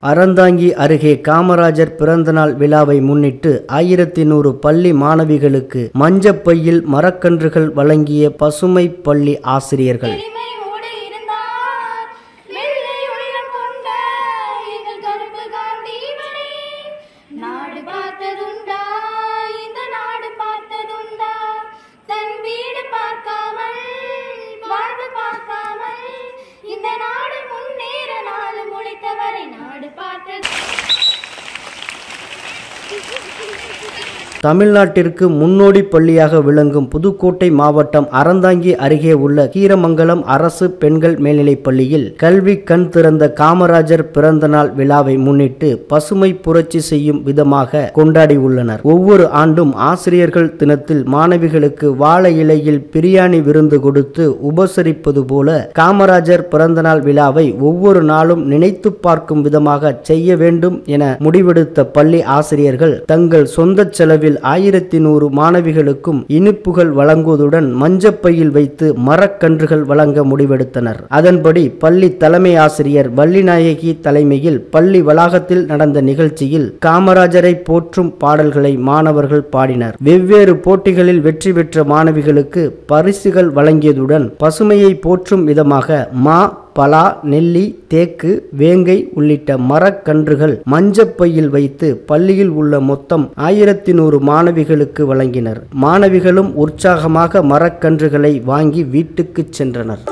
அறந்தாங்கி அருகே காமராஜர் பிறந்தநாள் விழாவை முன்னிட்டு 1100 பள்ளி மாணவிகளுக்கு மஞ்சப்பையில் மரக்கன்றுகள் வழங்கிய பசுமை பள்ளி ஆசிரியர்கள். தமிழ்நாட்டிற்கு முன்னோடி பள்ளியாக விளங்கும் புதுக்கோட்டை மாவட்டம் அறந்தாங்கி அருகே உள்ள கீரமங்கலம் அரசு பெண்கள் மேல்நிலைப் பள்ளியில் கல்வி கண் திறந்த காமராஜர் பிறந்தநாள் விழாவை முன்னிட்டு பசுமை புரட்சி செய்யும் விதமாக கொண்டாடியுள்ளனர். ஒவ்வொரு ஆண்டும் ஆசிரியர்கள் தினத்தில் மாணவிகளுக்கு வாழை இலையில் பிரியாணி விருந்து கொடுத்து உபசரிப்பது போல காமராஜர் பிறந்தநாள் விழாவை ஒவ்வொரு நாளும் நினைத்து பார்க்கும் விதமாக செய்ய வேண்டும் என முடிவெடுத்த பள்ளி ஆசிரியர்கள் தங்கள் சொந்த செலவில் 1100 மாணவிகளுக்கும் இனிப்புகள் வழங்குவதுடன் மஞ்சப்பையில் வைத்து மரக்கன்றுகள் வழங்க முடிவெடுத்தனர். அதன்படி பள்ளி தலைமை ஆசிரியர் வள்ளிநாயகி தலைமையில் பள்ளி வளாகத்தில் நடந்த நிகழ்ச்சியில் காமராஜரை போற்றும் பாடல்களை மாணவர்கள் பாடினர். வெவ்வேறு போட்டிகளில் வெற்றி பெற்ற மாணவிகளுக்கு பரிசுகள் வழங்கியதுடன் பசுமையை போற்றும் விதமாக மா, பலா, நெல்லி, தேக்கு, வேங்கை உள்ளிட்ட மரக்கன்றுகள் மஞ்சப்பையில் வைத்து பள்ளியில் உள்ள மொத்தம் 1100 மாணவிகளுக்கு வழங்கினர். மாணவிகளும் உற்சாகமாக மரக்கன்றுகளை வாங்கி வீட்டுக்கு சென்றனர்.